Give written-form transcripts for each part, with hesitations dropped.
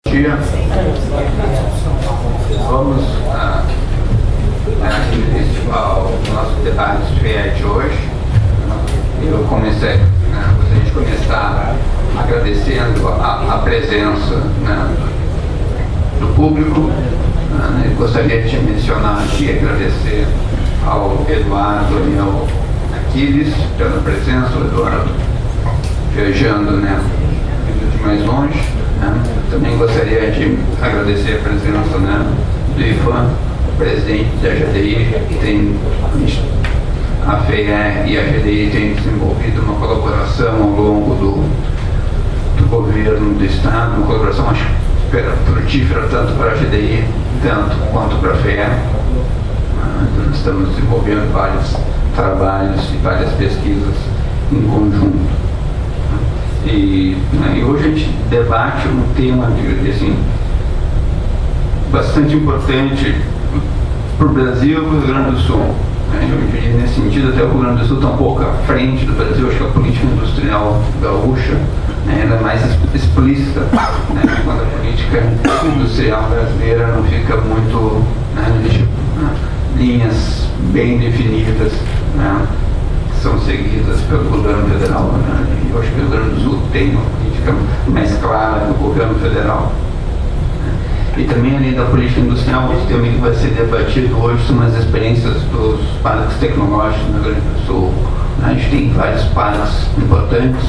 dia. Vamos ao nosso debate de hoje. Eu gostaria de começar agradecendo a presença do público. Eu gostaria de mencionar aqui, agradecer ao Eduardo e ao Aquiles pela presença, o Eduardo viajando de mais longe. Também gostaria de agradecer a presença do Ivan, presidente da GDI, que tem a FEE e a GDI têm desenvolvido uma colaboração ao longo do governo do Estado, uma colaboração frutífera tanto para a GDI quanto para a FEE. Nós estamos desenvolvendo vários trabalhos e várias pesquisas em conjunto. E hoje a gente debate um tema bastante importante para o Brasil e para o Rio Grande do Sul. Eu diria, nesse sentido, até o Rio Grande do Sul está um pouco à frente do Brasil. Acho que a política industrial gaúcha ela é mais explícita, quando a política industrial brasileira não fica muito, linhas bem definidas, que são seguidas pelo governo federal. Eu acho que o Rio Grande do Sul tem uma política mais clara do governo federal. E também, além da política industrial, o tema que vai ser debatido hoje são as experiências dos parques tecnológicos no Rio Grande do Sul. A gente tem vários parques importantes,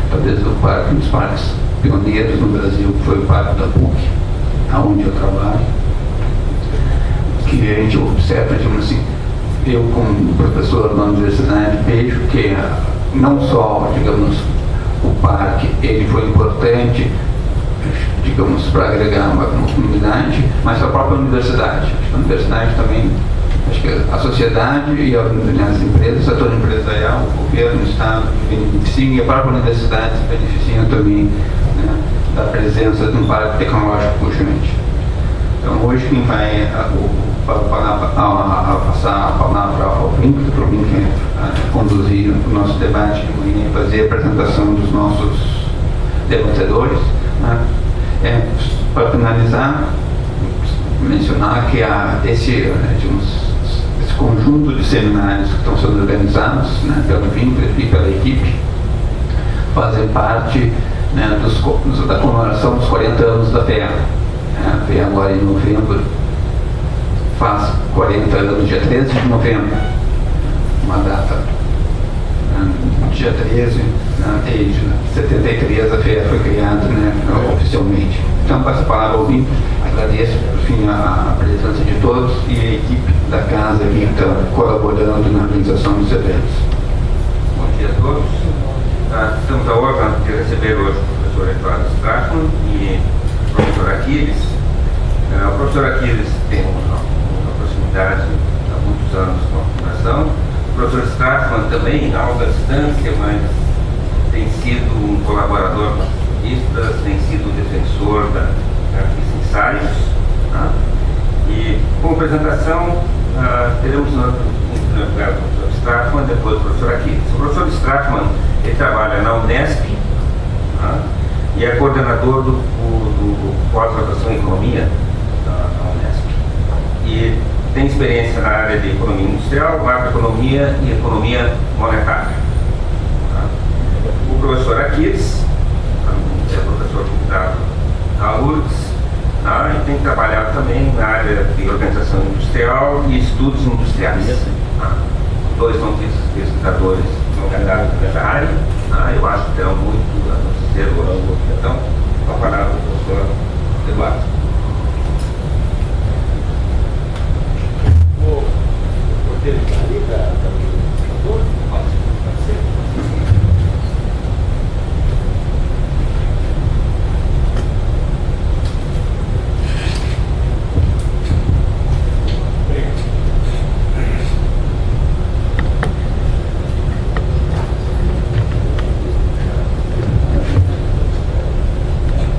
talvez um dos parques pioneiros no Brasil, que foi o Parque da PUC, onde eu trabalho, que a gente observa, eu como professor na universidade vejo que não só, o parque ele foi importante, para agregar uma comunidade, mas a própria universidade. Acho que a universidade também, acho que a sociedade e as empresas, o setor empresarial, o governo, o Estado beneficiam, e a própria universidade se beneficia também da presença de um parque tecnológico pujante. Então hoje quem vai passar a palavra ao Vink conduzir o nosso debate de manhã e fazer a apresentação dos nossos debatedores. Para finalizar, mencionar que esse conjunto de seminários que estão sendo organizados pelo Vink e pela equipe fazem parte da comemoração dos 40 anos da FEE. A FEE agora em novembro faz 40 anos, dia 13 de novembro, uma data, dia 13, desde 73 a FEE foi criada oficialmente. Então, passo a palavra ao Vink, agradeço por fim a presença de todos e a equipe da casa que está colaborando na organização dos eventos. Bom dia a todos. Temos a honra de receber hoje o professor Eduardo Strachman e o professor Aquiles. O professor Aquiles tem uma proximidade há muitos anos com a fundação. O professor Strachman também, a longa distância, mas tem sido um colaborador com as revistas, tem sido um defensor da revista Ensaios. E, como apresentação, teremos no lugar do professor Strachman, depois do professor Aquiles. O professor Strachman, ele trabalha na Unesp e é coordenador do pós-graduação em Economia da Unesp. E tem experiência na área de economia industrial, macroeconomia e economia monetária. O professor Aquiles é professor convidado da URGS e tem trabalhado também na área de organização industrial e estudos industriais. Os dois são pesquisadores engajados nessa área. Eu acho que terão muito a nos dizer hoje. Então, com a palavra do professor Eduardo. O roteiro está ali para o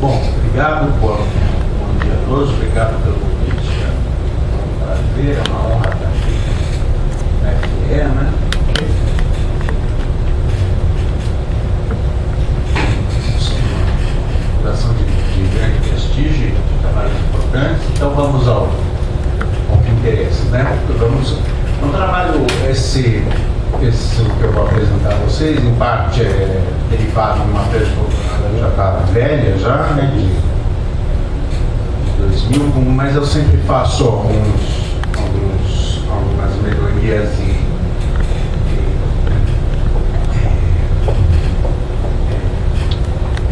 Bom, obrigado, bom dia a todos, obrigado pelo convite. É um prazer, é uma honra estar aqui na FE, Fundação de grande prestígio. esse que eu vou apresentar a vocês, em parte é derivado de uma pessoa que já está velha, já, né, de 2000, mas eu sempre faço algumas melhorias e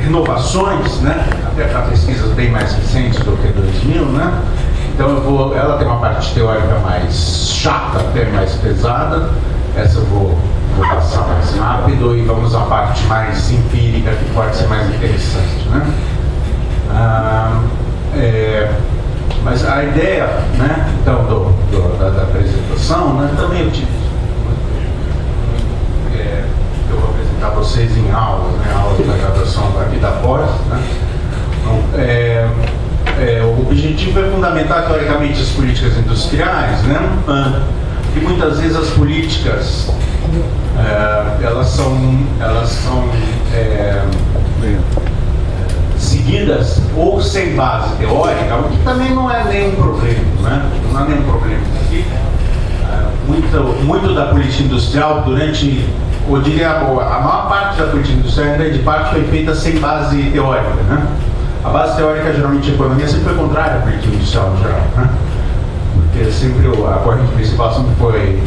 renovações, né, até para pesquisas bem mais recentes do que 2000, né. Então ela tem uma parte teórica mais chata, até mais pesada. Essa eu vou passar mais rápido e vamos à parte mais empírica, que pode ser mais interessante, né? Mas a ideia, né, então, da apresentação, né, também eu vou apresentar a vocês em aulas, né, aulas da graduação aqui da pós, né? O objetivo é fundamentar teoricamente as políticas industriais, né? E muitas vezes as políticas elas são seguidas ou sem base teórica, o que também não é nenhum problema, né? Não é nenhum problema. Aqui, muito da política industrial durante, eu diria, a maior parte da política industrial, em grande parte, foi feita sem base teórica, né? A base teórica, geralmente, a economia sempre foi contrária à política industrial no geral, né? Porque sempre a corrente principal sempre foi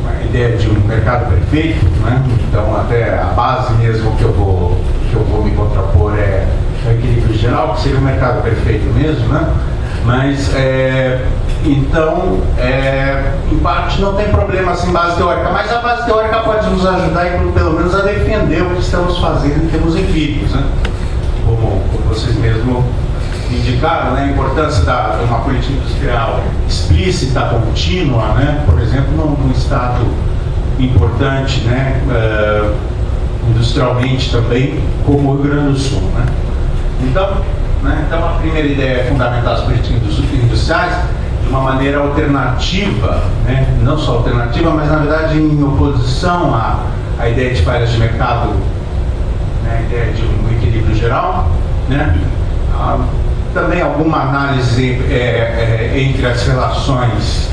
a ideia de um mercado perfeito, né? Então, até a base mesmo que eu vou me contrapor é o equilíbrio geral, que seria o mercado perfeito mesmo, né? Mas, então, em parte não tem problema sem base teórica, mas a base teórica pode nos ajudar, pelo menos, a defender o que estamos fazendo em termos empíricos, né? Como vocês mesmos indicaram, né, a importância de uma política industrial explícita, contínua, né? Por exemplo, num estado importante, né, industrialmente também, como o Rio Grande do Sul, né? Então, a primeira ideia é fundamentar as políticas industriais de uma maneira alternativa, né? Não só alternativa, mas na verdade em oposição à ideia de falhas de mercado, né? A ideia de um equilíbrio geral, né? Também alguma análise entre as relações,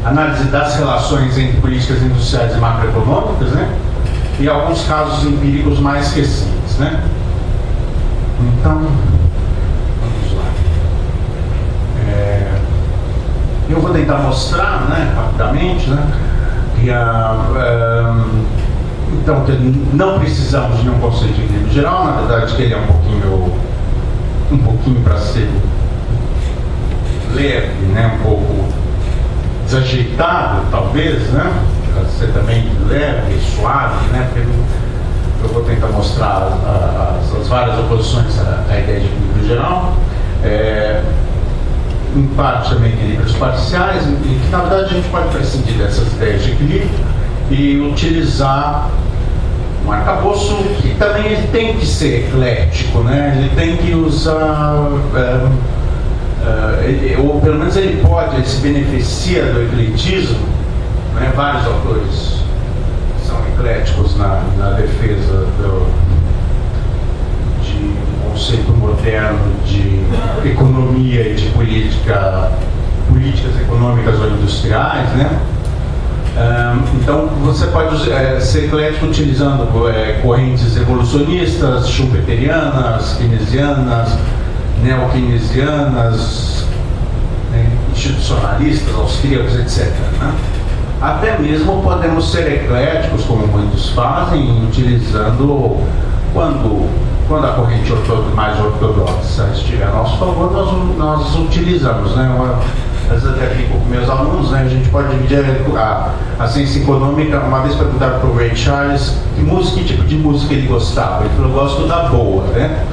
análise das relações entre políticas industriais e macroeconômicas, né? E alguns casos empíricos mais recentes, né? Então, vamos lá. Eu vou tentar mostrar, né, rapidamente, né, que então, que não precisamos de um conceito de equilíbrio geral, na verdade que ele é um pouquinho para ser leve, né, um pouco desajeitado, talvez, né, para ser também leve e suave, né, porque eu vou tentar mostrar as várias oposições à ideia de equilíbrio geral, em parte também equilíbrios parciais, e que na verdade a gente pode prescindir dessas ideias de equilíbrio e utilizar um arcabouço que também ele tem que ser eclético, né? Ele tem que usar, ou pelo menos ele se beneficia do ecletismo, né? Vários autores são ecléticos na defesa de um conceito moderno de economia e de políticas econômicas ou industriais, né? Então você pode ser eclético utilizando correntes evolucionistas, schumpeterianas, keynesianas, neo-keynesianas, né, institucionalistas, austríacos, etc., né? Até mesmo podemos ser ecléticos, como muitos fazem, utilizando quando a corrente mais ortodoxa estiver a nosso favor, nós utilizamos, né? Às vezes até fico com meus alunos, né? A gente pode dividir a ciência econômica. Uma vez perguntaram para o Ray Charles que tipo de música ele gostava. Ele falou: eu gosto da boa, né?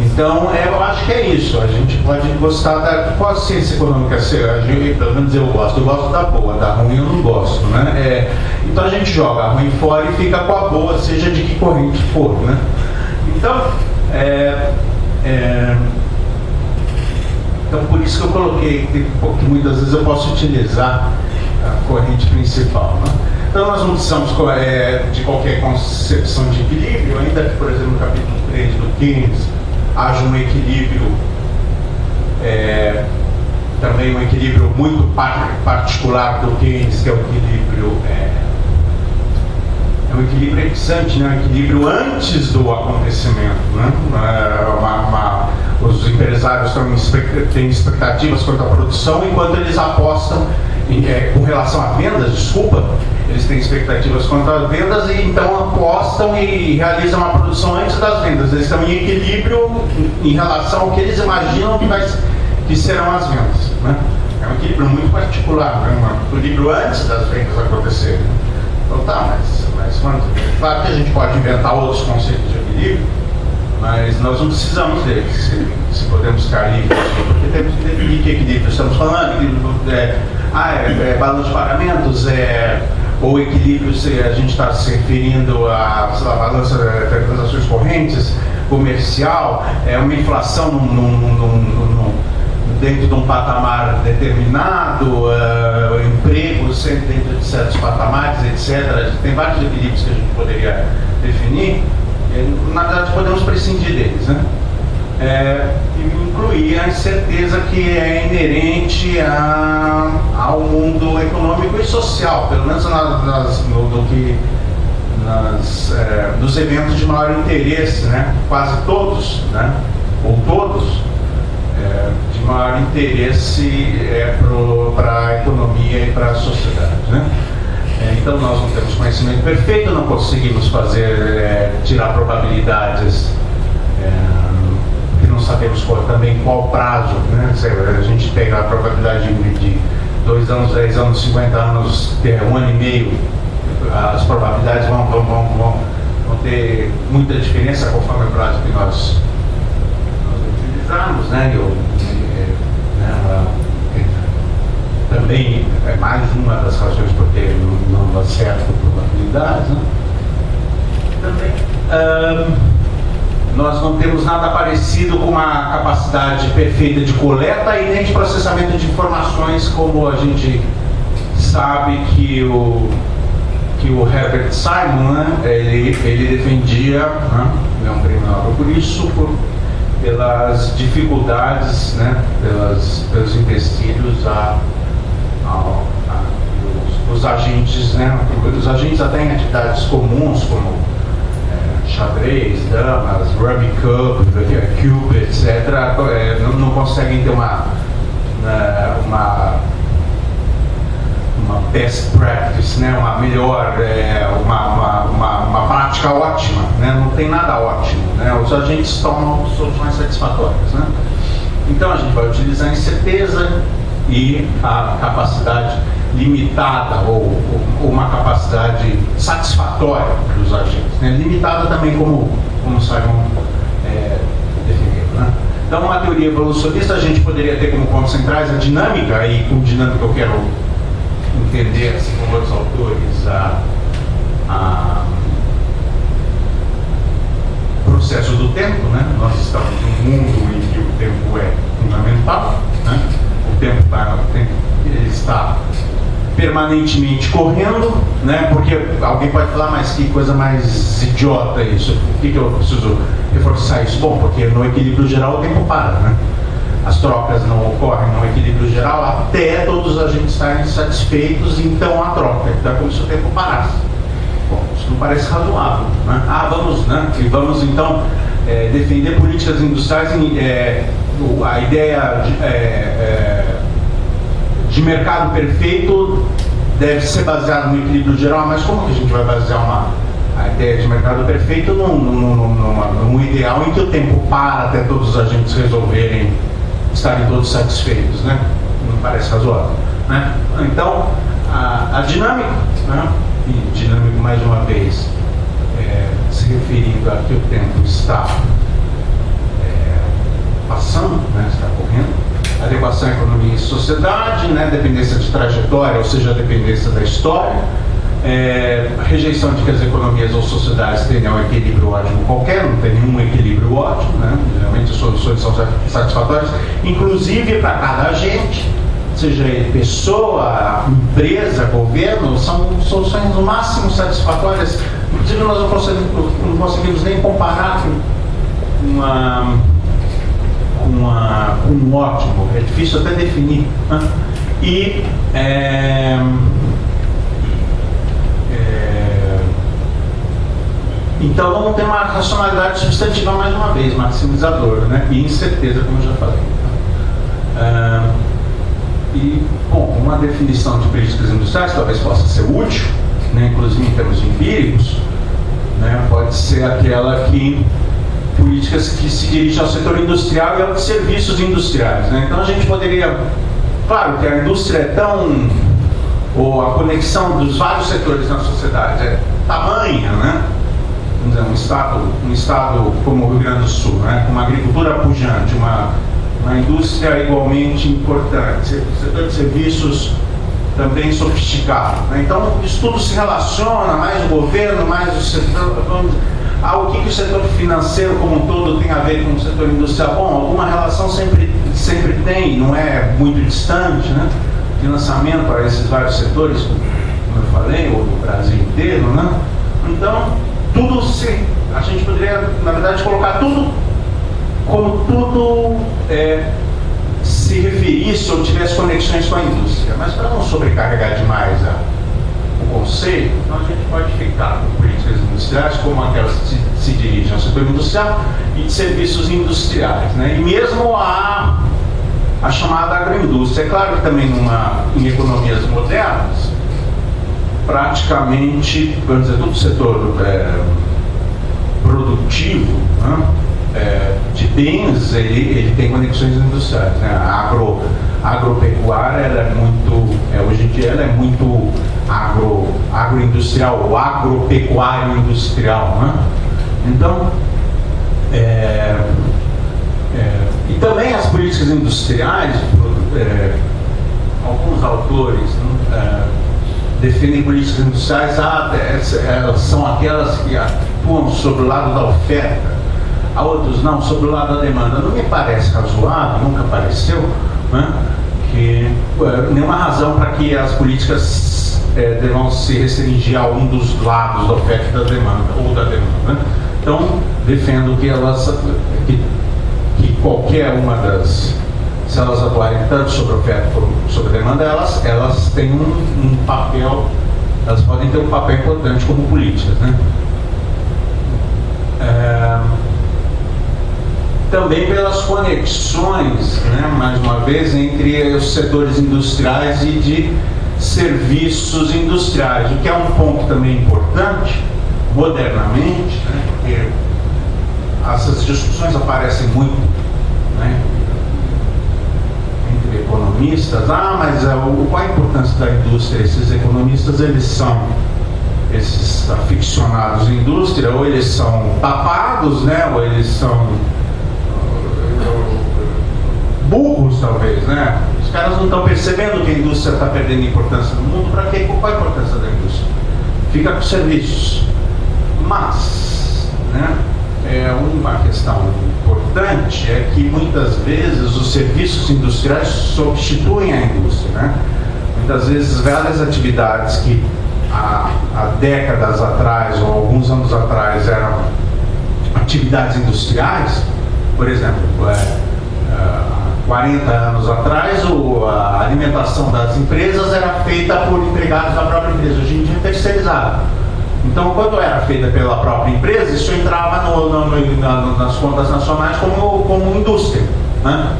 Então, eu acho que é isso. A gente pode gostar qual ciência econômica ser, pelo menos eu gosto da boa, da ruim eu não gosto, né? Então a gente joga a ruim fora e fica com a boa, seja de que corrente for, né? Então, então por isso que eu coloquei que muitas vezes eu posso utilizar a corrente principal, né? Então nós não precisamos de qualquer concepção de equilíbrio, ainda que, por exemplo, no capítulo 3 do Keynes haja um equilíbrio também um equilíbrio muito particular do Keynes, que é o equilíbrio é um equilíbrio ex-ante, né? Um equilíbrio antes do acontecimento, né? Os empresários têm expectativas quanto à produção, enquanto eles apostam com relação a vendas, eles têm expectativas quanto às vendas e então apostam e realizam a produção antes das vendas. Eles estão em equilíbrio em relação ao que eles imaginam que serão as vendas, né? É um equilíbrio muito particular, né? Um equilíbrio antes das vendas acontecerem. Então tá, mas claro que a gente pode inventar outros conceitos de equilíbrio, mas nós não precisamos deles, se podemos ficar livres, porque temos que definir que equilíbrio estamos falando. Balanço de pagamentos, ou equilíbrio se a gente está se referindo à balança de transações correntes, comercial, uma inflação dentro de um patamar determinado, empregos dentro de certos patamares, etc. Tem vários equilíbrios que a gente poderia definir. Na verdade, podemos prescindir deles, né? E incluir a incerteza que é inerente ao mundo econômico e social, pelo menos nos eventos de maior interesse, né? Quase todos, né? Ou todos, de maior interesse para a economia e para a sociedade, né? Então nós não temos conhecimento perfeito, não conseguimos tirar probabilidades, porque não sabemos também qual prazo, né? A gente pega a probabilidade de 2 anos, 10 anos, 50 anos, 1 ano e meio, as probabilidades vão ter muita diferença conforme o prazo que nós utilizarmos, né? Também é mais uma das razões por ter não acerto probabilidades, né? Também nós não temos nada parecido com uma capacidade perfeita de coleta e nem de processamento de informações, como a gente sabe que o Herbert Simon, né? ele defendia, né? É um prêmio Nobel por isso, pelas dificuldades, né? pelos empecilhos os agentes, né? Os agentes até em atividades comuns como xadrez, damas, rummy cube, etc. Não conseguem ter uma best practice, né? Uma melhor, uma prática ótima, né? Não tem nada ótimo, né? Os agentes tomam soluções satisfatórias, né? Então a gente vai utilizar a incerteza e a capacidade limitada ou uma capacidade satisfatória dos agentes, né? Limitada também como Simon definiu, né? Então, uma teoria evolucionista a gente poderia ter como pontos centrais a dinâmica, e com dinâmica eu quero entender, assim como outros autores, processo do tempo, né? Nós estamos num mundo em que o tempo é fundamental, né? O tempo ele está permanentemente correndo, né? Porque alguém pode falar, mas que coisa mais idiota isso, por que eu preciso reforçar isso? Bom, porque no equilíbrio geral o tempo para, né? As trocas não ocorrem no equilíbrio geral até todos os agentes estarem satisfeitos, então a troca, então é como se o tempo parasse. Bom, isso não parece razoável, né? Vamos então defender políticas industriais a ideia de mercado perfeito deve ser baseado no equilíbrio geral, mas como que a gente vai basear a ideia de mercado perfeito num ideal em que o tempo para até todos os agentes estarem todos satisfeitos, né? Não parece razoável, né? Então, a dinâmica, né? E dinâmico mais uma vez, se referindo a que o tempo está passando, né? Está correndo. Adequação à economia e sociedade, né? Dependência de trajetória, ou seja, a dependência da história, rejeição de que as economias ou sociedades tenham um equilíbrio ótimo qualquer, não tem nenhum equilíbrio ótimo, né? Geralmente as soluções são satisfatórias, inclusive para cada agente, seja ele pessoa, empresa, governo, são soluções no máximo satisfatórias. Inclusive nós não conseguimos nem comparar com um ótimo, é difícil até definir, né? E então vamos ter uma racionalidade substantiva mais uma vez, maximizadora, né? E incerteza, como eu já falei. E, bom, uma definição de políticas industriais talvez possa ser útil, né? Inclusive em termos empíricos, né? Pode ser aquela que políticas que se dirigem ao setor industrial e aos serviços industriais, né? Então a gente poderia, claro que a indústria é tão, ou a conexão dos vários setores na sociedade é tamanha, né? Vamos dizer, um estado como o Rio Grande do Sul, né? Com uma agricultura pujante, uma indústria igualmente importante, setor de serviços também sofisticado, né? Então isso tudo se relaciona, mais o governo, mais o setor, o que o setor financeiro como um todo tem a ver com o setor industrial? Bom, alguma relação sempre tem, não é muito distante, né? Financiamento para esses vários setores, como eu falei, ou do Brasil inteiro, né? Então, a gente poderia, na verdade, colocar tudo como tudo se referisse ou tivesse conexões com a indústria. Mas para não sobrecarregar demais o conceito, então a gente pode ficar com políticas industriais como aquelas que se dirigem ao setor industrial e de serviços industriais, né? E mesmo a chamada agroindústria. É claro que também em economias modernas, praticamente, vamos dizer, todo o setor produtivo, né? De bens, ele tem conexões industriais, né? A agropecuária, ela é muito, hoje em dia ela é muito agroindustrial, ou agropecuário industrial, né? Então, e também as políticas industriais, alguns autores definem políticas industriais, elas são aquelas que atuam sobre o lado da oferta, a outros não, sobre o lado da demanda. Não me parece razoável, nunca pareceu, né, que nenhuma razão para que as políticas devam se restringir a um dos lados da oferta e da demanda, ou da demanda, né? Então, defendo que qualquer uma das, se elas atuarem tanto sobre a oferta como sobre a demanda, elas têm um papel, elas podem ter um papel importante como políticas, né? Também pelas conexões, né, mais uma vez, entre os setores industriais e de serviços industriais, o que é um ponto também importante, modernamente, né, porque essas discussões aparecem muito, né, entre economistas. Mas qual a importância da indústria? Esses economistas, eles são esses aficionados em indústria, ou eles são tapados, né, ou eles são burros, talvez, né? Os caras não estão percebendo que a indústria está perdendo importância no mundo. Para quê? Qual a importância da indústria? Fica com serviços. Mas, né, uma questão importante é que muitas vezes os serviços industriais substituem a indústria, né? Muitas vezes várias atividades que há décadas atrás ou alguns anos atrás eram atividades industriais, por exemplo, 40 anos atrás a alimentação das empresas era feita por empregados da própria empresa, hoje em dia é terceirizada. Então, quando era feita pela própria empresa, isso entrava nas contas nacionais como indústria, né?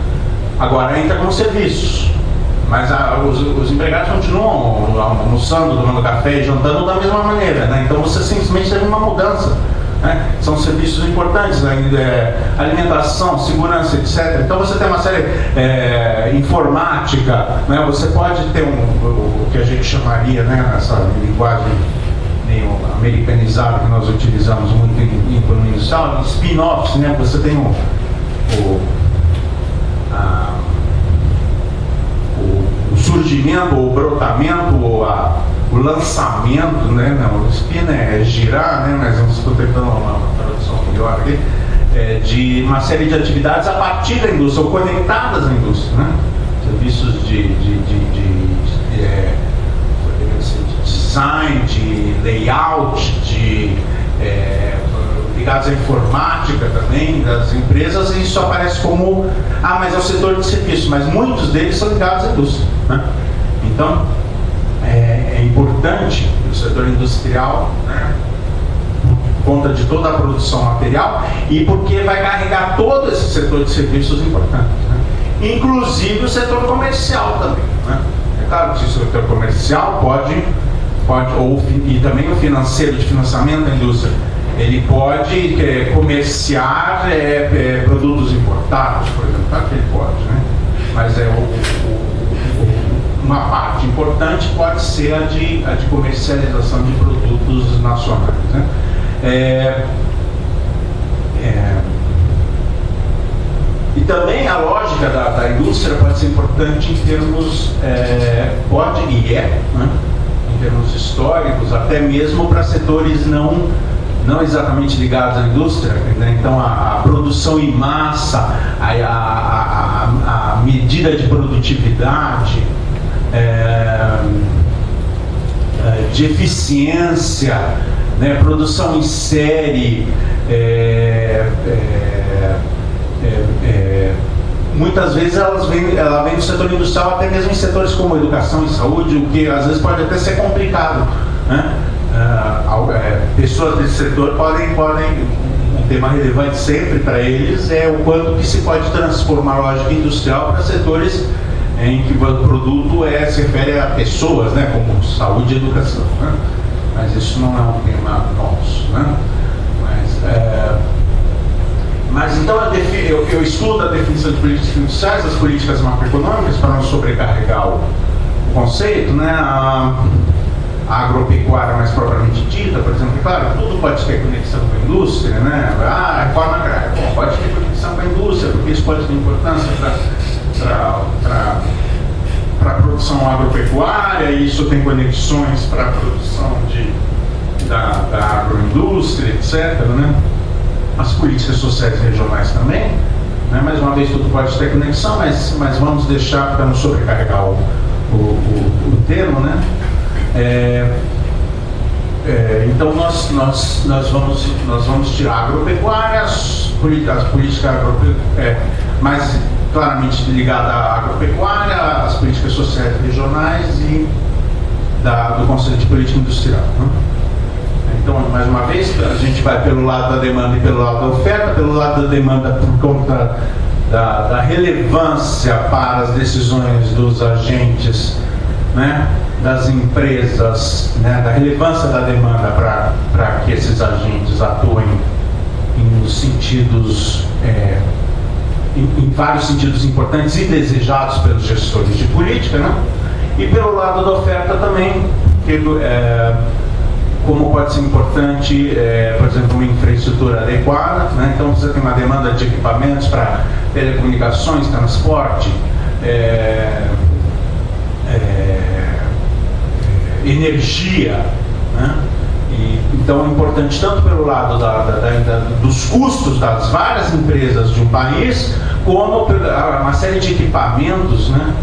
Agora entra como serviços, mas os empregados continuam almoçando, tomando café e jantando da mesma maneira, né? Então você simplesmente teve uma mudança, né? São serviços importantes, né? Alimentação, segurança, etc. Então você tem uma série informática, né? Você pode ter o que a gente chamaria, né, nessa linguagem meio americanizada que nós utilizamos muito em economia industrial, spin-offs, né? Você tem o surgimento, o brotamento, o lançamento, né? Não, o spin é girar, né? Mas eu estou tentando uma tradução melhor aqui, de uma série de atividades a partir da indústria, ou conectadas à indústria, né? Serviços de design, de layout, de ligados à informática também, das empresas, e isso aparece como, mas é o setor de serviços, mas muitos deles são ligados à indústria, né? Então, é importante o setor industrial, né, por conta de toda a produção material e porque vai carregar todo esse setor de serviços importantes, né? Inclusive o setor comercial também, né? É claro que o setor comercial pode e também o financeiro, de financiamento da indústria, ele pode comerciar produtos importados, por exemplo, claro que ele pode, né? Mas uma parte importante pode ser a de comercialização de produtos nacionais, né? E também a lógica da indústria pode ser importante em termos, né, em termos históricos, até mesmo para setores não exatamente ligados à indústria, né? Então a produção em massa, a medida de produtividade, de eficiência, né? Produção em série, muitas vezes ela vem do setor industrial, até mesmo em setores como educação e saúde, o que às vezes pode até ser complicado, né? Pessoas desse setor podem um tema relevante sempre para eles é o quanto que se pode transformar a lógica industrial para setores em que o produto se refere a pessoas, né, como saúde e educação, né? Mas isso não é um tema nosso, né? Mas então eu estudo a definição de políticas industriais, as políticas macroeconômicas, para não sobrecarregar o conceito, né? A agropecuária mais propriamente dita, por exemplo, claro, tudo pode ter conexão com a indústria, né? A reforma agrária pode ter conexão com a indústria, porque isso pode ter importância para a produção agropecuária, e isso tem conexões para a produção da agroindústria, etc., né? As políticas sociais regionais também, né? Mais uma vez, tudo pode ter conexão, mas vamos deixar para não sobrecarregar o termo, né? Então nós vamos tirar a agropecuária, as políticas mais claramente ligada à agropecuária, as políticas sociais regionais e do Conselho de Política Industrial, né? Então, mais uma vez, a gente vai pelo lado da demanda e pelo lado da oferta. Pelo lado da demanda, por conta da relevância para as decisões dos agentes, né, das empresas, né, da relevância da demanda para que esses agentes atuem em sentidos, em vários sentidos importantes e desejados pelos gestores de política, né? E pelo lado da oferta também, como pode ser importante, por exemplo, uma infraestrutura adequada, né? Então você tem uma demanda de equipamentos para telecomunicações, transporte, energia, né? Então é importante tanto pelo lado dos custos das várias empresas de um país, como uma série de equipamentos, né?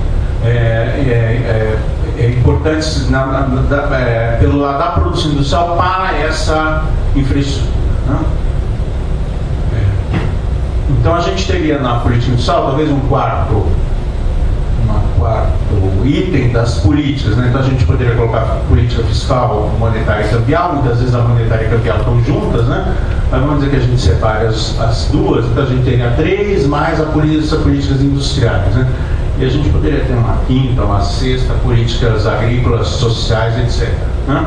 Importantes pelo lado da produção industrial para essa infraestrutura, né? Então a gente teria na política industrial talvez um quarto item das políticas, né? Então a gente poderia colocar política fiscal, monetária e cambial. Muitas vezes a monetária e a cambial estão juntas, né? Mas vamos dizer que a gente separe as duas, então a gente teria 3 mais as políticas industriais, né? E a gente poderia ter uma quinta, uma sexta, políticas agrícolas, sociais, etc., né?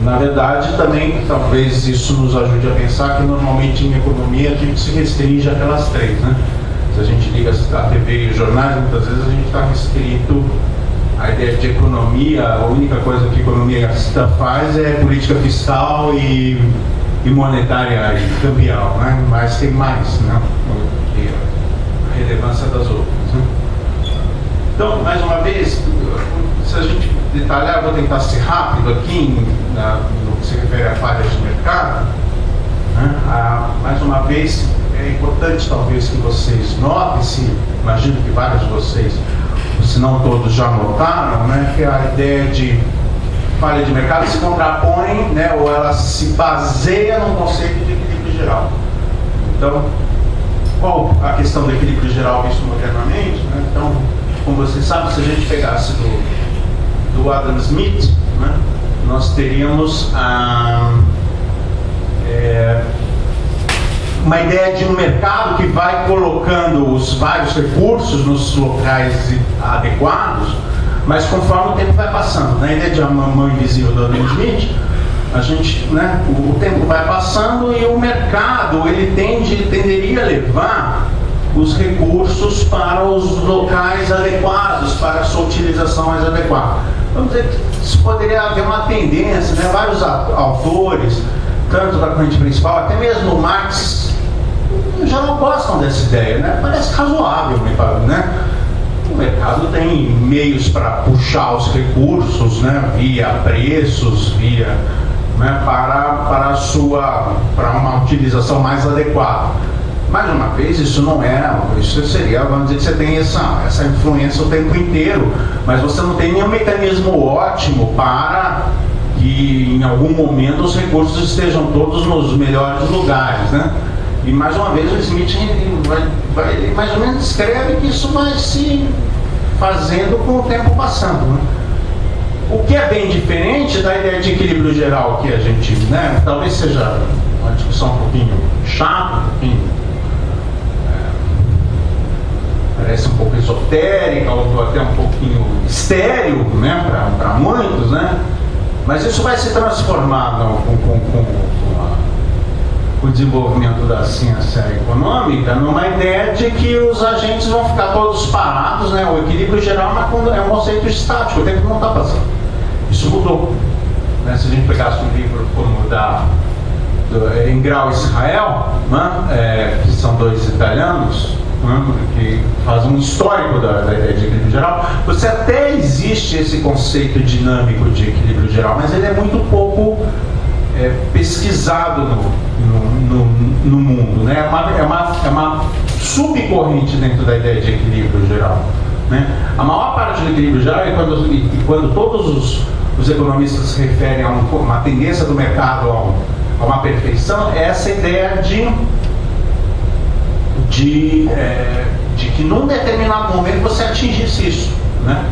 Na verdade, também, talvez isso nos ajude a pensar que normalmente em economia a gente se restringe àquelas 3, né? Se a gente liga a TV e os jornais, muitas vezes a gente está restrito à ideia de economia. A única coisa que a economia faz é política fiscal e monetária e cambial, né? Mas tem mais, né? A relevância das outras, né? Então, mais uma vez, se a gente detalhar, eu vou tentar ser rápido aqui no que se refere a falhas de mercado, né? Mais uma vez, é importante talvez que vocês notem, imagino que vários de vocês, se não todos já notaram, né, que a ideia de falha de mercado se contrapõe, né, ou ela se baseia num conceito de equilíbrio equilíbrio geral. Então, qual a questão do equilíbrio geral visto modernamente? Né? Então, como você sabe, se a gente pegasse do Adam Smith, né, nós teríamos uma ideia de um mercado que vai colocando os vários recursos nos locais adequados, mas conforme o tempo vai passando. Na ideia de a mão invisível do Adam Smith, a gente, né, o tempo vai passando e o mercado ele tenderia a levar os recursos para os locais adequados, para a sua utilização mais adequada. Vamos dizer que isso poderia haver uma tendência, né? Vários autores, tanto da corrente principal, até mesmo o Marx, já não gostam dessa ideia, né? Parece razoável, né? O mercado tem meios para puxar os recursos, né? Via preços, via, né? para uma utilização mais adequada. Mais uma vez, isso não é, isso seria, vamos dizer que você tem essa influência o tempo inteiro, mas você não tem nenhum mecanismo ótimo para que em algum momento os recursos estejam todos nos melhores lugares, né? E mais uma vez o Smith vai mais ou menos descreve que isso vai se fazendo com o tempo passando, né? O que é bem diferente da ideia de equilíbrio geral que a gente, né, talvez seja uma discussão um pouquinho chata, um pouquinho parece um pouco esotérica, ou até um pouquinho estéril, né, para muitos, né? Mas isso vai se transformar com o desenvolvimento da ciência econômica numa ideia de que os agentes vão ficar todos parados, né? O equilíbrio geral é um conceito estático, o tempo não está passando. Isso mudou, né? Se a gente pegasse um livro como do Engral e Israel, né? Que são dois italianos, que faz um histórico da ideia de equilíbrio geral, você até existe esse conceito dinâmico de equilíbrio geral, mas ele é muito pouco pesquisado no mundo, né? É uma subcorrente dentro da ideia de equilíbrio geral, né? A maior parte do equilíbrio geral é quando todos os economistas se referem a uma tendência do mercado a uma perfeição, é essa ideia de que num determinado momento você atingisse isso, né?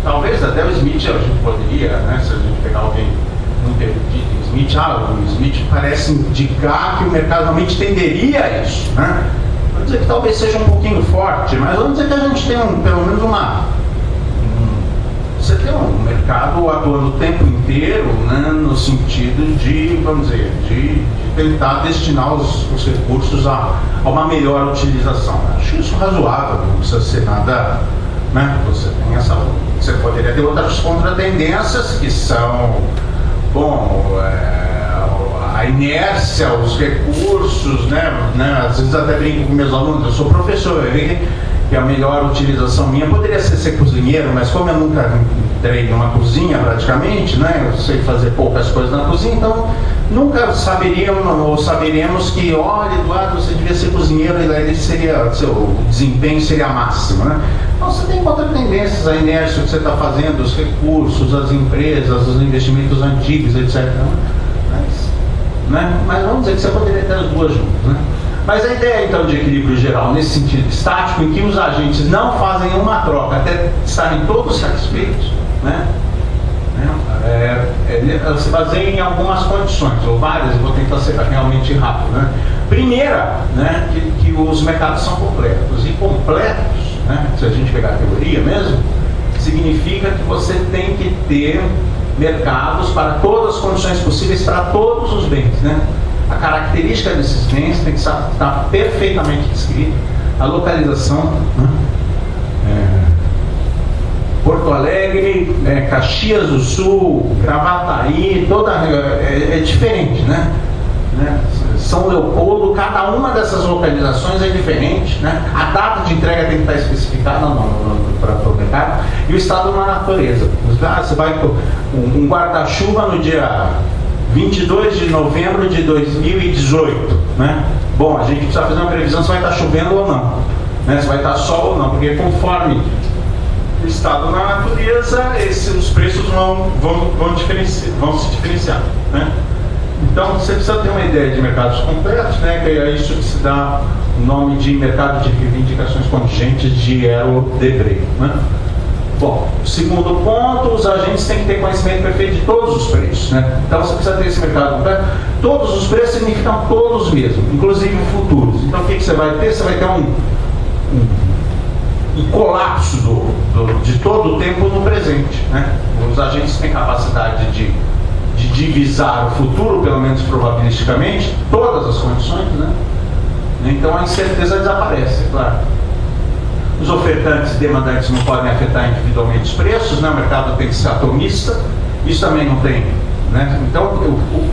Talvez até o Smith, a gente poderia, né, se a gente pegar alguém muito erudito, o Smith parece indicar que o mercado realmente tenderia a isso, né? Vamos dizer que talvez seja um pouquinho forte, mas vamos dizer que a gente tem pelo menos você tem um mercado atuando o tempo inteiro, né, no sentido de, vamos dizer, de tentar destinar os recursos a uma melhor utilização. Acho isso razoável, não precisa ser nada, né? Você poderia ter outras contratendências que são, a inércia, os recursos, né? Às vezes até brinco com meus alunos, eu sou professor, eu vejo que a melhor utilização minha poderia ser cozinheiro, mas como eu nunca entrei numa cozinha praticamente, né, eu sei fazer poucas coisas na cozinha, então nunca saberíamos que, olha, Eduardo, você devia ser cozinheiro e daí seu desempenho seria máximo, né? Então você tem contratendências, a inércia que você está fazendo, os recursos, as empresas, os investimentos antigos, etc. Mas vamos dizer que você poderia ter as duas juntas, né? Mas a ideia, então, de equilíbrio geral, nesse sentido estático, em que os agentes não fazem uma troca até estarem todos satisfeitos, né? Se baseia em algumas condições, ou várias, eu vou tentar ser realmente rápido, né? Primeira, né, que os mercados são completos. E completos, né, se a gente pegar a teoria mesmo, significa que você tem que ter mercados para todas as condições possíveis para todos os bens, né? A característica desses bens tem que estar perfeitamente descrita, a localização, né? Porto Alegre, Caxias do Sul, Gravataí, é diferente, né? São Leopoldo, cada uma dessas localizações é diferente, né? A data de entrega tem que estar especificada para o mercado, e o estado da natureza. Você vai um guarda-chuva no dia 22 de novembro de 2018, né? Bom, a gente precisa fazer uma previsão se vai estar chovendo ou não, né? Se vai estar sol ou não, porque conforme o estado da natureza, os preços vão se diferenciar, né? Então você precisa ter uma ideia de mercados completos, né, que é isso que se dá o nome de mercado de reivindicações contingentes de Arrow-Debré, né? Bom, segundo ponto, os agentes têm que ter conhecimento perfeito de todos os preços, né? Então você precisa ter esse mercado completo. Todos os preços significam todos mesmo, inclusive futuros. Então o que você vai ter? Você vai ter um colapso de todo o tempo no presente, né? Os agentes têm capacidade de divisar o futuro, pelo menos probabilisticamente, todas as condições, né? Então a incerteza desaparece, é claro. Os ofertantes e demandantes não podem afetar individualmente os preços, né? O mercado tem que ser atomista, isso também não tem, né? Então,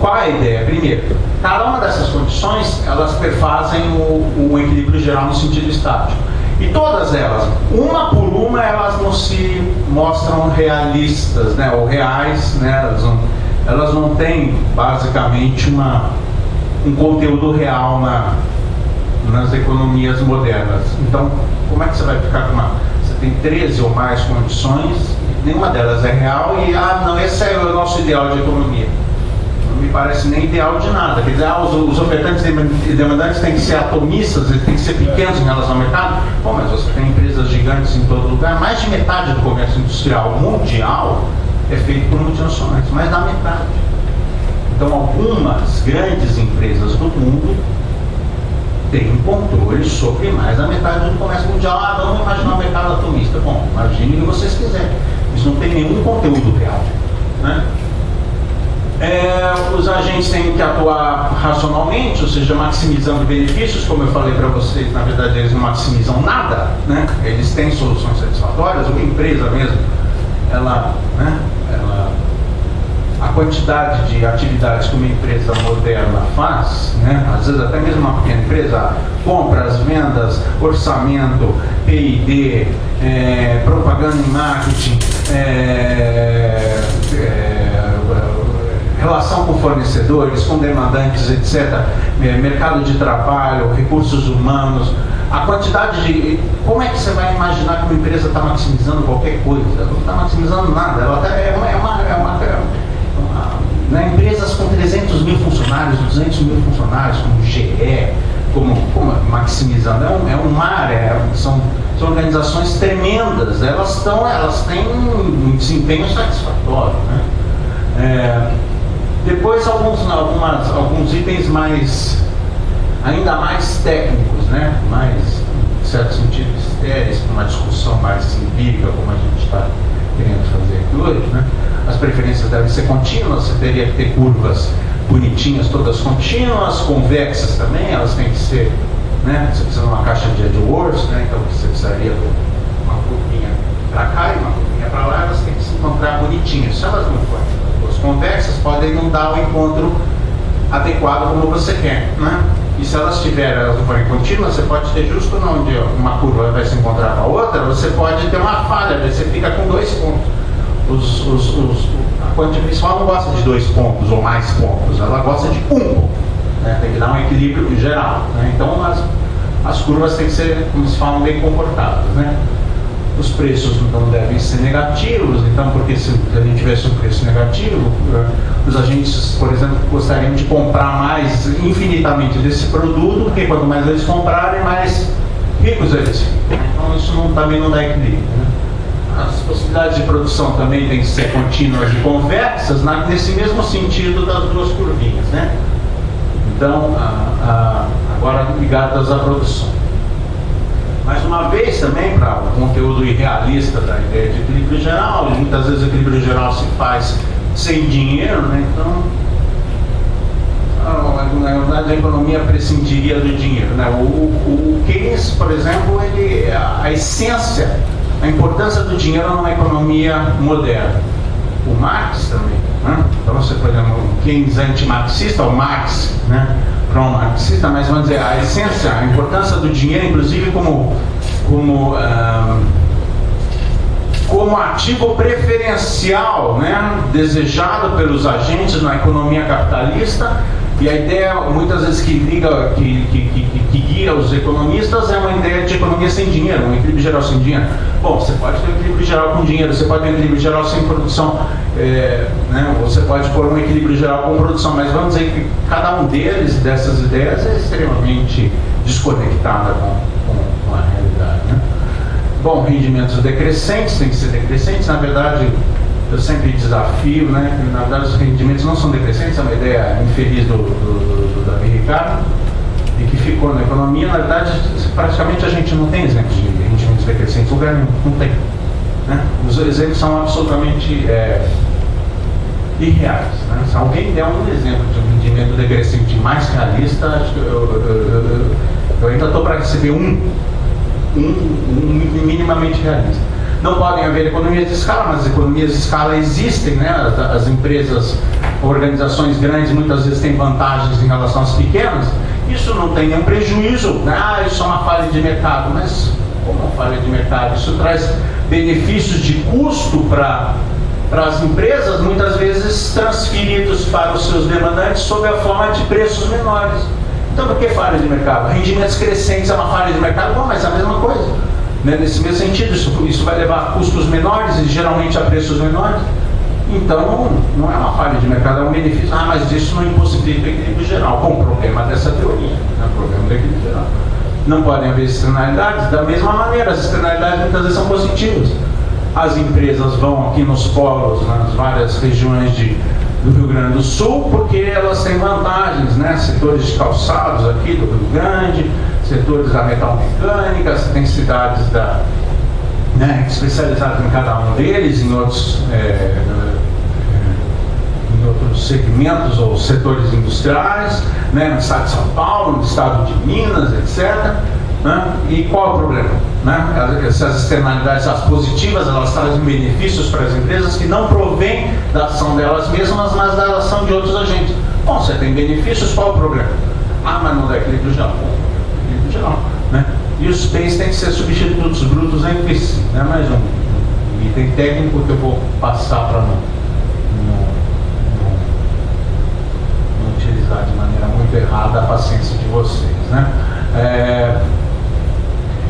qual é a ideia? Primeiro, cada uma dessas condições, elas perfazem o equilíbrio geral no sentido estático. E todas elas, uma por uma, elas não se mostram realistas, né? Ou reais, né? Elas não têm, basicamente, um conteúdo real nas economias modernas. Então, como é que você vai ficar com você tem 13 ou mais condições, nenhuma delas é real e, não, esse é o nosso ideal de economia. Não me parece nem ideal de nada. Quer dizer, os ofertantes e demandantes têm que ser atomistas, eles têm que ser pequenos em relação ao mercado. Bom, mas você tem empresas gigantes em todo lugar. Mais de metade do comércio industrial mundial é feito por multinacionais, mais da metade. Então, algumas grandes empresas do mundo tem um controle sobre mais da metade do comércio mundial. Vamos imaginar um mercado atomista. Bom, imagine o que vocês quiserem. Isso não tem nenhum conteúdo real, né? Os agentes têm que atuar racionalmente, ou seja, maximizando benefícios. Como eu falei para vocês, na verdade eles não maximizam nada, né? Eles têm soluções satisfatórias. Uma empresa mesmo, a quantidade de atividades que uma empresa moderna faz, né? Às vezes até mesmo uma pequena empresa, compras, vendas, orçamento, P&D, propaganda e marketing, relação com fornecedores, com demandantes, etc., mercado de trabalho, recursos humanos, a quantidade de... Como é que você vai imaginar que uma empresa está maximizando qualquer coisa? Ela não está maximizando nada, empresas com 300 mil funcionários, 200 mil funcionários, como GE, como maximizando, é um mar, são organizações tremendas, elas têm um desempenho satisfatório, né? Depois alguns itens ainda mais técnicos, né? Mais, em certo sentido, estéreis, para uma discussão mais empírica, como a gente está querendo fazer aqui hoje, né? As preferências devem ser contínuas, você teria que ter curvas bonitinhas, todas contínuas, convexas também, elas têm que ser, né? Você precisa de uma caixa de Edgeworth, né? Então você precisaria de uma curvinha para cá e uma curvinha para lá, elas têm que se encontrar bonitinhas. Se elas não forem as convexas, podem não dar o encontro adequado como você quer, né? E se elas não forem contínuas, você pode ter justo onde uma curva vai se encontrar com a outra, você pode ter uma falha, daí você fica com 2 pontos. A quantidade principal não gosta de 2 pontos ou mais pontos, ela gosta de 1 ponto, né? Tem que dar um equilíbrio geral, né? Então as curvas têm que ser, como se falam, bem comportadas, né? Os preços não devem ser negativos, então, porque se a gente tivesse um preço negativo, os agentes, por exemplo, gostariam de comprar mais infinitamente desse produto, porque quanto mais eles comprarem, mais ricos eles ficam. Então isso também não dá equilíbrio, né? As possibilidades de produção também têm que ser contínuas e convexas, nesse mesmo sentido das 2 curvinhas, né? Então, agora ligadas à produção. Mais uma vez também, para o conteúdo irrealista da ideia de equilíbrio geral, muitas vezes o equilíbrio geral se faz sem dinheiro, né? Então, na verdade a economia prescindiria do dinheiro, né? O Keynes, por exemplo, a essência, a importância do dinheiro numa economia moderna. O Marx também, né? Então você, por exemplo, o Keynes antimarxista, o Marx, né? Pró-marxista, mas vamos dizer, a essência, a importância do dinheiro, inclusive como ativo preferencial, né? Desejado pelos agentes na economia capitalista, E a ideia, muitas vezes, que guia os economistas é uma ideia de economia sem dinheiro, um equilíbrio geral sem dinheiro. Bom, você pode ter um equilíbrio geral com dinheiro, você pode ter um equilíbrio geral sem produção, né? Você pode pôr um equilíbrio geral com produção, mas vamos dizer que cada um dessas ideias é extremamente desconectada com a realidade, né? Bom, rendimentos decrescentes, tem que ser decrescentes, na verdade, eu sempre desafio, né, que na verdade os rendimentos não são decrescentes, é uma ideia infeliz do Davi Ricardo, e que ficou na economia. Na verdade, praticamente a gente não tem exemplos de rendimentos decrescentes, lugar nenhum, não tem, né? Os exemplos são absolutamente irreais, né? Se alguém der um exemplo de um rendimento decrescente mais realista, acho que eu ainda estou para receber um minimamente realista. Não podem haver economias de escala, mas as economias de escala existem, né? As empresas, organizações grandes, muitas vezes têm vantagens em relação às pequenas. Isso não tem nenhum prejuízo, né? Isso é uma falha de mercado, mas como uma falha de mercado? Isso traz benefícios de custo para as empresas, muitas vezes transferidos para os seus demandantes sob a forma de preços menores. Então, por que falha de mercado? Rendimentos crescentes é uma falha de mercado? Bom, mas é a mesma coisa. Nesse mesmo sentido, isso vai levar a custos menores e geralmente a preços menores. Então, não é uma falha de mercado, é um benefício. Ah, mas isso não impossibilita o equilíbrio geral. Bom, o problema dessa teoria, né? O problema do equilíbrio geral. Não podem haver externalidades. Da mesma maneira, as externalidades muitas vezes são positivas. As empresas vão aqui nos polos, nas várias regiões do Rio Grande do Sul, porque elas têm vantagens, né? Setores de calçados aqui do Rio Grande, setores da metalmecânica, você tem cidades especializadas em cada um deles, em outros segmentos ou setores industriais, né? No estado de São Paulo, no estado de Minas, etc. Né? E qual é o problema? Né? Essas externalidades, as positivas, elas trazem benefícios para as empresas que não provêm da ação delas mesmas, mas da ação de outros agentes. Bom, você tem benefícios, qual é o problema? Ah, mas não dá equilíbrio geral. Equilíbrio geral, né? E os bens têm que ser substitutos brutos entre si. Né? Mais um item técnico que eu vou passar para não utilizar de maneira muito errada a paciência de vocês. Né?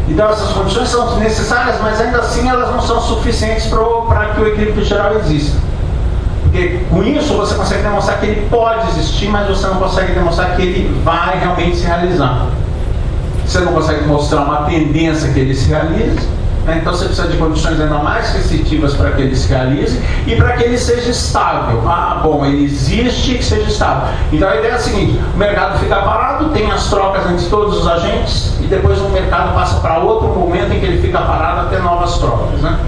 Então essas condições são necessárias, mas ainda assim elas não são suficientes para que o equilíbrio geral exista. Porque com isso você consegue demonstrar que ele pode existir, mas você não consegue demonstrar que ele vai realmente se realizar. Você não consegue mostrar uma tendência que ele se realize, né? Então você precisa de condições ainda mais restritivas para que ele se realize e para que ele seja estável. Ah, bom, ele existe e que seja estável. Então a ideia é a seguinte: o mercado fica parado, tem as trocas entre todos os agentes e depois o mercado passa para outro momento em que ele fica parado até novas trocas, né?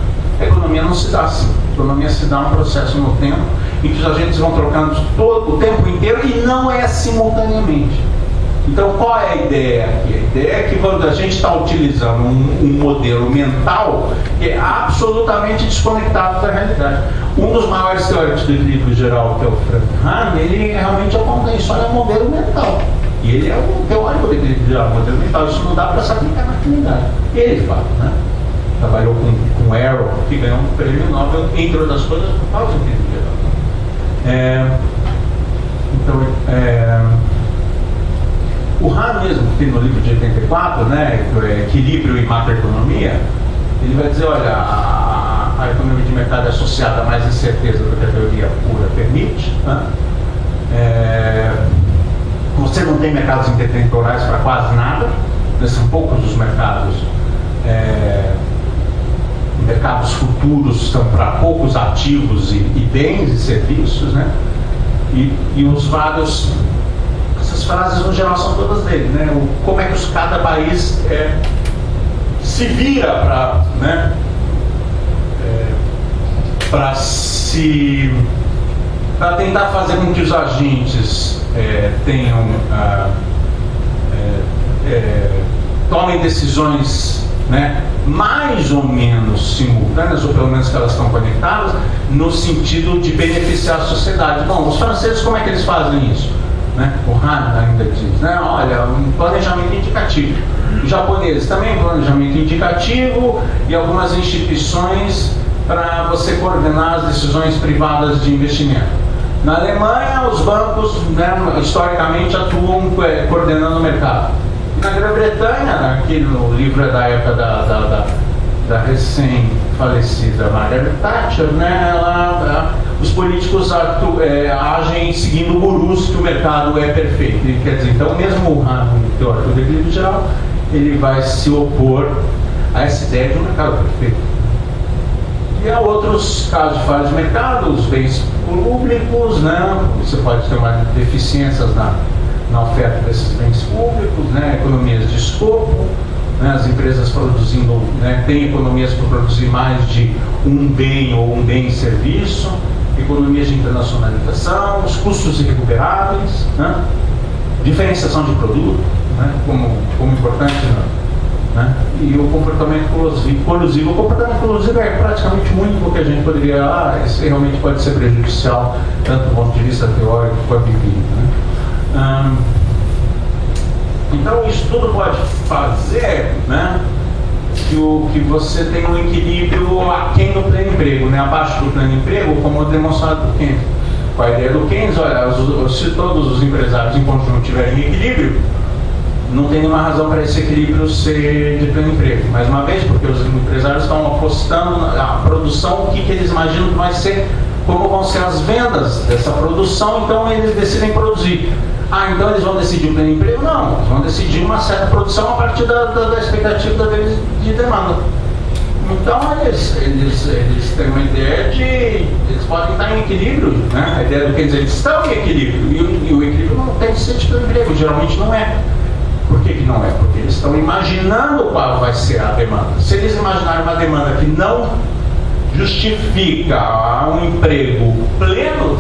A economia não se dá assim. A economia se dá um processo no tempo em que os agentes vão trocando todo o tempo inteiro e não é simultaneamente. Então, qual é a ideia aqui? A ideia é que quando a gente está utilizando um modelo mental que é absolutamente desconectado da realidade. Um dos maiores teóricos do equilíbrio geral, que é o Frank Hahn, ele realmente aponta isso, olha, é um modelo mental. E ele é um teórico do equilíbrio geral, modelo mental. Isso não dá para se aplicar na atividade. Ele fala, né? Trabalhou com Arrow, que ganhou um prêmio Nobel, entre outras coisas, por causa do equilíbrio geral. O Hahn mesmo, que tem no livro de 84, né, Equilíbrio e Macroeconomia, ele vai dizer, olha, a economia de mercado é associada a mais incerteza do que a teoria pura permite, né? Você não tem mercados intertemporais para quase nada, né? São poucos os mercados futuros, são para poucos ativos e bens e serviços, né? E os vários... Essas frases no geral são todas dele, né? Como é que cada país se vira para, né? Para tentar fazer com que os agentes tomem decisões, né, mais ou menos simultâneas, ou pelo menos que elas estão conectadas, no sentido de beneficiar a sociedade. Bom, os franceses, como é que eles fazem isso? Né? O Hahn ainda diz, né? Olha, um planejamento indicativo. Os japoneses também planejamento indicativo e algumas instituições para você coordenar as decisões privadas de investimento. Na Alemanha, os bancos, né, historicamente atuam coordenando o mercado. Na Grã-Bretanha, aqui no livro é da época da recém-falecida Margaret Thatcher, né, os políticos agem seguindo gurus que o mercado é perfeito. E, quer dizer, então mesmo o Hahn, teórico do equilíbrio geral, ele vai se opor a essa ideia de um mercado perfeito. E há outros casos de falha de mercado, os bens públicos, né? Você pode ter uma deficiências na oferta desses bens públicos, né? Economias de escopo, né? As empresas produzindo, né? Têm economias para produzir mais de um bem ou um bem e serviço, economias de internacionalização, os custos irrecuperáveis, né? Diferenciação de produto, né? como importante, né? E o comportamento colusivo. O comportamento colusivo é praticamente o único que a gente poderia, isso realmente pode ser prejudicial, tanto do ponto de vista teórico quanto empírico, né? Então isso tudo pode fazer, né, que você tenha um equilíbrio aquém do pleno emprego, né, abaixo do pleno emprego, como demonstrado por Keynes. Com a ideia do Keynes, olha, se todos os empresários em conjunto tiverem equilíbrio, não tem nenhuma razão para esse equilíbrio ser de pleno emprego. Mais uma vez, porque os empresários estão apostando na produção, o que eles imaginam que vai ser, como vão ser as vendas dessa produção, então eles decidem produzir. Então eles vão decidir o pleno emprego? Não, eles vão decidir uma certa produção a partir da expectativa deles de demanda. Então eles têm uma ideia de... eles podem estar em equilíbrio, né? A ideia do que eles estão em equilíbrio, e o equilíbrio não tem que ser de pleno emprego, geralmente não é. Por que não é? Porque eles estão imaginando qual vai ser a demanda. Se eles imaginarem uma demanda que não justifica um emprego pleno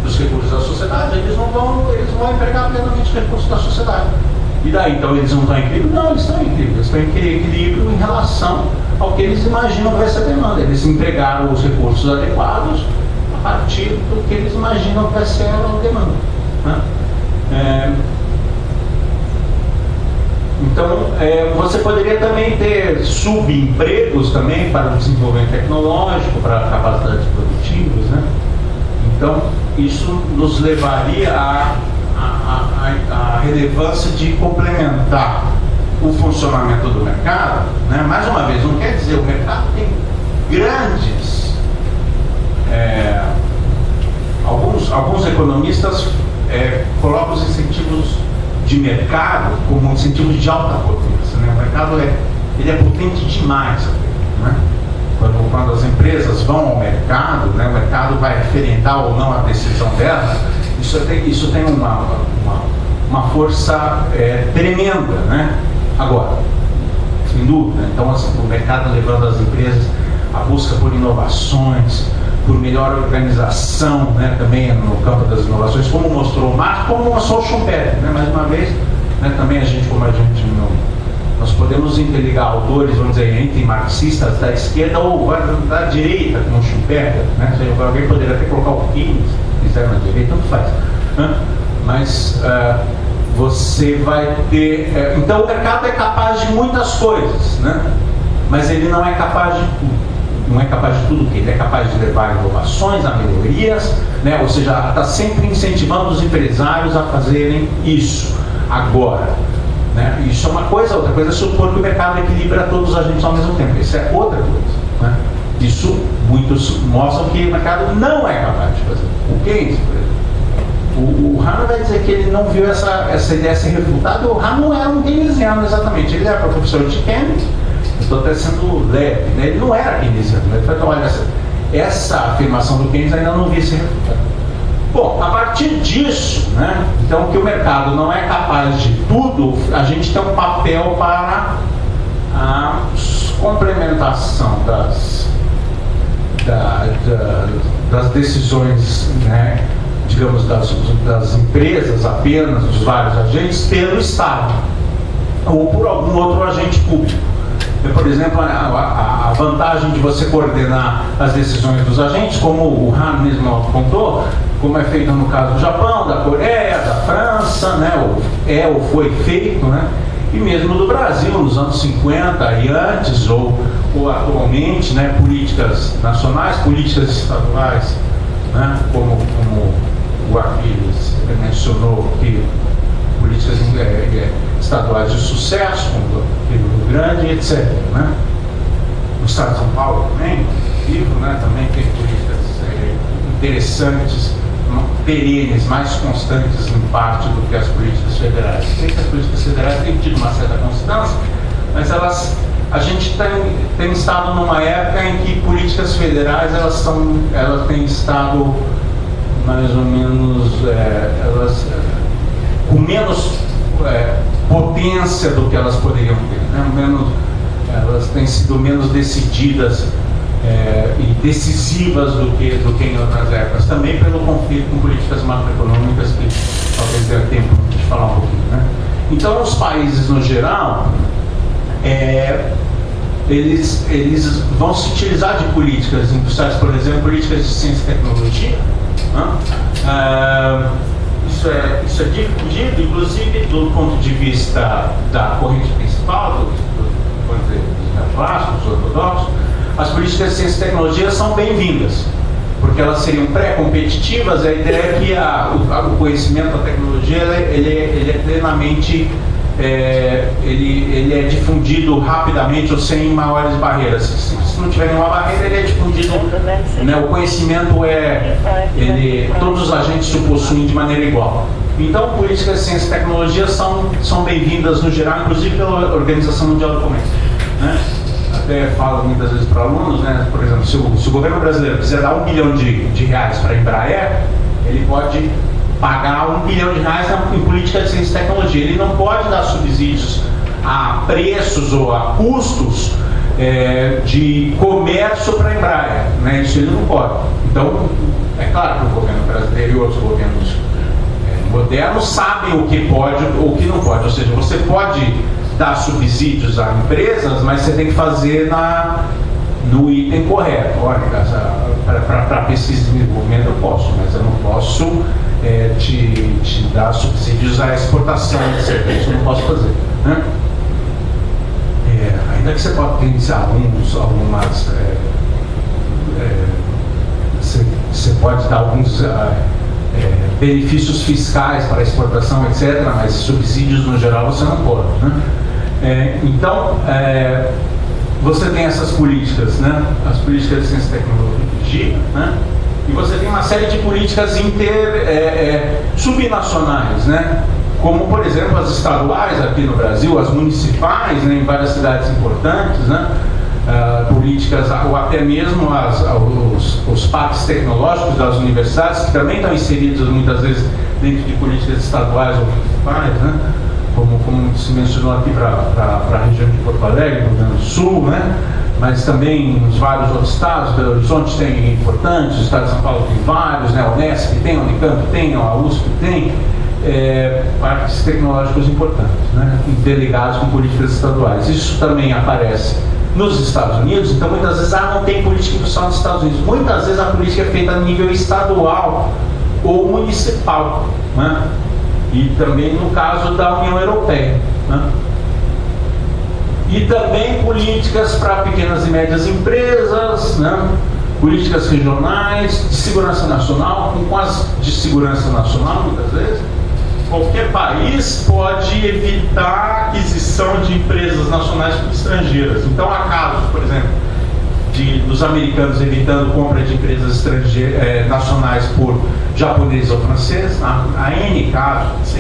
dos recursos da sociedade, eles vão empregar plenamente os recursos da sociedade. E daí, então, eles não estão em equilíbrio? Não, eles estão em equilíbrio. Eles estão em equilíbrio em relação ao que eles imaginam que vai ser a demanda. Eles empregaram os recursos adequados a partir do que eles imaginam que vai ser a demanda, né? Então, você poderia também ter subempregos também para o desenvolvimento tecnológico, para capacidades produtivas, né? Então, isso nos levaria à relevância de complementar o funcionamento do mercado, né? Mais uma vez, não quer dizer, o mercado tem grandes... alguns economistas colocam os incentivos de mercado como incentivos de alta potência, né? O mercado ele é potente demais, né? Quando as empresas vão ao mercado, né, o mercado vai referendar ou não a decisão delas, isso tem uma força tremenda, né? Agora, sem dúvida, então assim, o mercado levando as empresas à busca por inovações, por melhor organização, né, também no campo das inovações, como mostrou o Marx, como mostrou o Schumpeter, né, mais uma vez, né, também nós podemos interligar autores, vamos dizer, entre marxistas da esquerda ou da direita, como o Schumpeter, né, alguém poderia até colocar o Keynes, se quiser na direita, tanto faz, né, mas você vai ter, então o mercado é capaz de muitas coisas, né, mas ele não é capaz de tudo. Não é capaz de tudo o que ele é capaz de levar inovações, a melhorias, né? Ou seja, está sempre incentivando os empresários a fazerem isso agora, né? Isso é uma coisa, outra coisa é supor que o mercado equilibra todos os agentes ao mesmo tempo. Isso é outra coisa, né? Isso muitos mostram que o mercado não é capaz de fazer. O Keynes, por exemplo, o Hahn vai dizer que ele não viu essa ideia ser refutada. O Hahn não era um keynesiano exatamente, ele era professor de Cambridge. Estou até sendo leve, né? Ele não era keynesiano, ele falou, olha, essa afirmação do Keynes ainda não vi ser refutada. Bom, a partir disso, né, então que o mercado não é capaz de tudo, a gente tem um papel para a complementação das decisões, né, digamos, das empresas apenas, dos vários agentes, pelo Estado ou por algum outro agente público. Por exemplo, a vantagem de você coordenar as decisões dos agentes, como o Hahn mesmo apontou, como é feito no caso do Japão, da Coreia, da França, né, ou foi feito, né, e mesmo do Brasil, nos anos 50 e antes, ou atualmente, né, políticas nacionais, políticas estaduais né? Como o Aquiles mencionou, que políticas estaduais de sucesso, como aqui no Rio Grande, etc. Né? No estado de São Paulo também, né? Também tem políticas interessantes, perenes, mais constantes em parte do que as políticas federais. Sei que as políticas federais têm tido uma certa constância, mas a gente tem estado numa época em que políticas federais elas têm estado mais ou menos com menos potência do que elas poderiam ter, né? Elas têm sido menos decididas e decisivas do que em outras épocas, também pelo conflito com políticas macroeconômicas, que talvez dê tempo de falar um pouquinho, né? Então, os países no geral, eles vão se utilizar de políticas industriais, por exemplo, políticas de ciência e tecnologia, né? Isso é difundido, inclusive, do ponto de vista da corrente principal, dos clássicos, dos ortodoxos. As políticas de ciência e tecnologia são bem-vindas, porque elas seriam pré-competitivas. A ideia é que o conhecimento da tecnologia ele é plenamente ele é difundido rapidamente ou sem maiores barreiras. Se não tiver nenhuma barreira, ele é difundido, né? O conhecimento todos os agentes o possuem de maneira igual. Então, políticas de ciência e tecnologia são bem-vindas no geral, inclusive pela Organização Mundial do Comércio, né? Até falo muitas vezes para alunos, né? Por exemplo, se o governo brasileiro quiser dar R$1 bilhão para a Embraer, ele pode pagar R$1 bilhão em política de ciência e tecnologia. Ele não pode dar subsídios a preços ou a custos de comércio para a Embraer, né? Isso ele não pode. Então, é claro que o governo brasileiro e outros governos modernos sabem o que pode ou o que não pode. Ou seja, você pode dar subsídios a empresas, mas você tem que fazer no item correto. Olha, para pesquisa e desenvolvimento eu posso, mas eu não posso te dar subsídios à exportação, etc. Isso eu não posso fazer, né? Ainda que você pode ter algumas você pode dar alguns benefícios fiscais para a exportação, etc., mas subsídios no geral você não pode, né? Então, você tem essas políticas, né? As políticas de ciência e tecnologia, né? E você tem uma série de políticas subnacionais, né? Como, por exemplo, as estaduais aqui no Brasil, as municipais, né, em várias cidades importantes, né? Políticas, ou até mesmo os parques tecnológicos das universidades, que também estão inseridos muitas vezes dentro de políticas estaduais ou municipais, né? Como se mencionou aqui para a região de Porto Alegre, no Rio Grande do Sul, né? Mas também nos vários outros estados. Belo Horizonte tem importantes, o estado de São Paulo tem vários, né? A Unesp tem, a Unicamp tem, a USP tem, parques tecnológicos importantes, né? Delegados com políticas estaduais. Isso também aparece nos Estados Unidos. Então, muitas vezes, não tem política industrial nos Estados Unidos. Muitas vezes a política é feita a nível estadual ou municipal, né? E também no caso da União Europeia, né? E também políticas para pequenas e médias empresas, né? Políticas regionais, de segurança nacional. Com as de segurança nacional, muitas vezes, qualquer país pode evitar a aquisição de empresas nacionais por estrangeiras. Então, há casos, por exemplo, dos americanos evitando compra de empresas nacionais por japoneses ou franceses. Há N casos,